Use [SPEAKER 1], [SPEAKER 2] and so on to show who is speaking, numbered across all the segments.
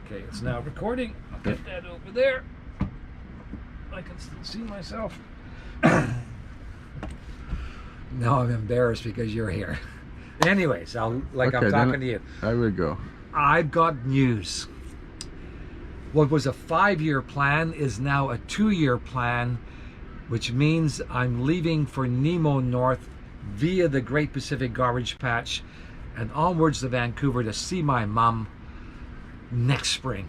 [SPEAKER 1] Okay, it's now recording. I'll get that over there. I can still see myself. Now I'm embarrassed because you're here. Anyways, I'm talking to you.
[SPEAKER 2] I will go.
[SPEAKER 1] I've got news. What was a 5-year plan is now a 2-year plan, which means I'm leaving for Nemo North via the Great Pacific Garbage Patch and onwards to Vancouver to see my mom next spring.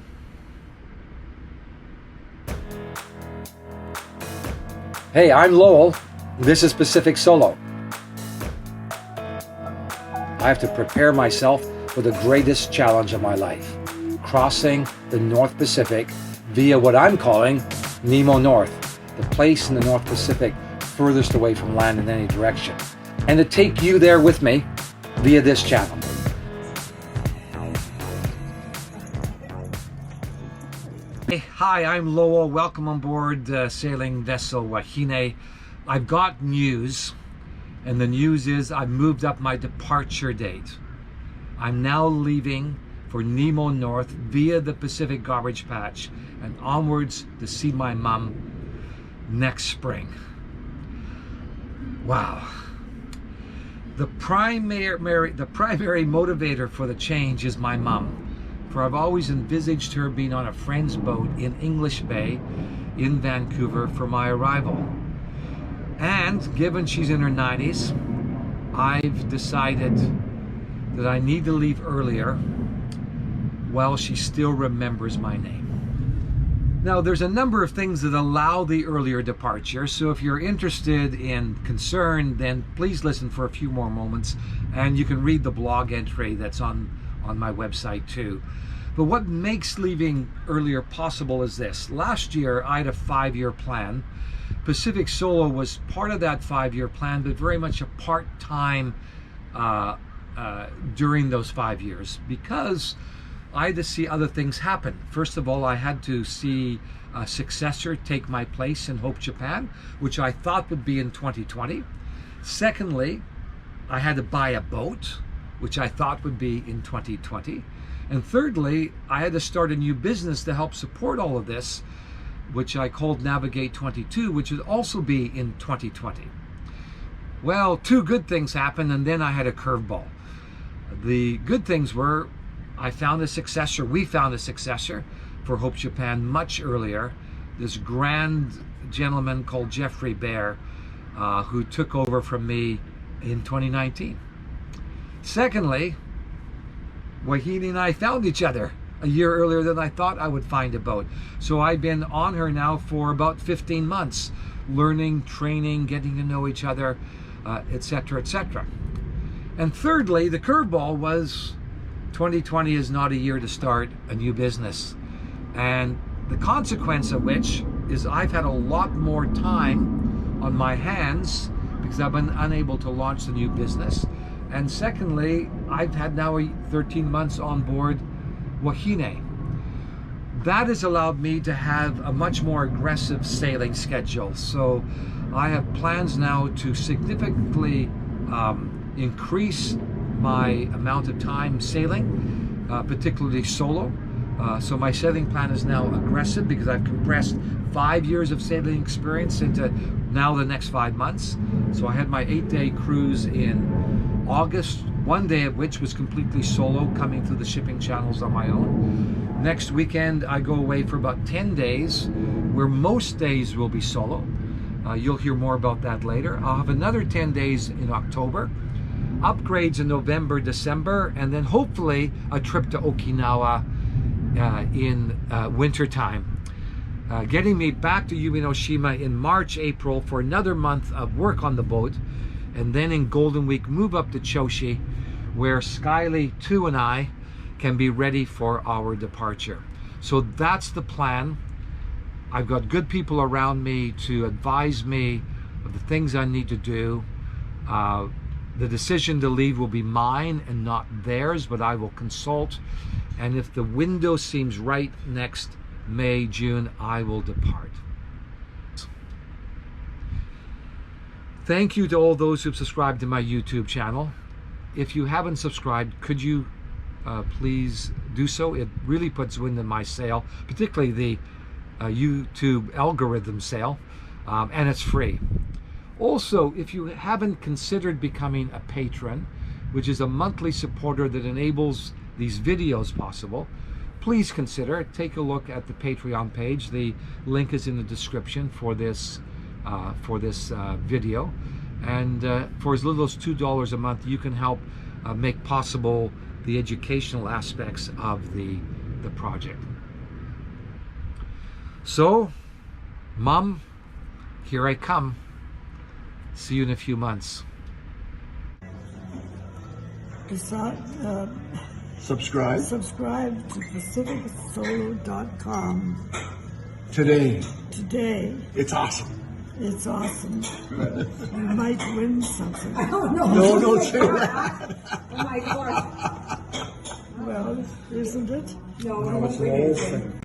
[SPEAKER 1] Hey, I'm Lowell. This is Pacific Solo. I have to prepare myself for the greatest challenge of my life, crossing the North Pacific via what I'm calling Nemo North, the place in the North Pacific furthest away from land in any direction, and to take you there with me via this channel. Hey, hi, I'm Lowell. Welcome on board sailing vessel Wahine. I've got news, and the news is I've moved up my departure date. I'm now leaving for Nemo North via the Pacific Garbage Patch and onwards to see my mom next spring. Wow. The primary motivator for the change is my mom, for I've always envisaged her being on a friend's boat in English Bay in Vancouver for my arrival. And given she's in her 90s, I've decided that I need to leave earlier while she still remembers my name. Now, there's a number of things that allow the earlier departure, so if you're interested and concerned, then please listen for a few more moments, and you can read the blog entry that's on my website too. But what makes leaving earlier possible is this. Last year, I had a 5-year plan. Pacific Solo was part of that 5-year plan, but very much a part-time during those 5 years, because I had to see other things happen. First of all, I had to see a successor take my place in Hope Japan, which I thought would be in 2020. Secondly, I had to buy a boat, which I thought would be in 2020. And thirdly, I had to start a new business to help support all of this, which I called Navigate 22, which would also be in 2020. Well, 2 good things happened, and then I had a curveball. The good things were we found a successor for Hope Japan much earlier, this grand gentleman called Jeffrey Bear, who took over from me in 2019. Secondly, Wahine and I found each other a year earlier than I thought I would find a boat. So I've been on her now for about 15 months, learning, training, getting to know each other, etc., etc. And thirdly, the curveball was 2020 is not a year to start a new business. And the consequence of which is I've had a lot more time on my hands because I've been unable to launch the new business. And secondly, I've had now 13 months on board Wahine. That has allowed me to have a much more aggressive sailing schedule. So I have plans now to significantly increase my amount of time sailing, particularly solo. So my sailing plan is now aggressive because I've compressed 5 years of sailing experience into now the next 5 months. So I had my 8-day cruise in August, 1 day of which was completely solo, coming through the shipping channels on my own. Next weekend, I go away for about 10 days, where most days will be solo. You'll hear more about that later. I'll have another 10 days in October, upgrades in November, December, and then hopefully a trip to Okinawa in wintertime. Getting me back to Yumenoshima in March, April for another month of work on the boat, and then in Golden Week move up to Choshi, where Skyly 2 and I can be ready for our departure. So that's the plan. I've got good people around me to advise me of the things I need to do. The decision to leave will be mine and not theirs, but I will consult. And if the window seems right next May, June, I will depart. Thank you to all those who've subscribed to my YouTube channel. If you haven't subscribed, could you please do so. It really puts wind in my sail, particularly the YouTube algorithm sail, and it's free. Also, if you haven't considered becoming a patron, which is a monthly supporter that enables these videos possible, please consider it. Take a look at the Patreon page. The link is in the description for this video. And for as little as $2 a month, you can help make possible the educational aspects of the project. So, Mom, here I come. See you in a few months.
[SPEAKER 2] Subscribe
[SPEAKER 3] to PacificSolo.com.
[SPEAKER 2] today.
[SPEAKER 3] It's awesome. You might win something.
[SPEAKER 2] No, don't say that.
[SPEAKER 3] Well, isn't it?
[SPEAKER 2] No, it's the whole thing.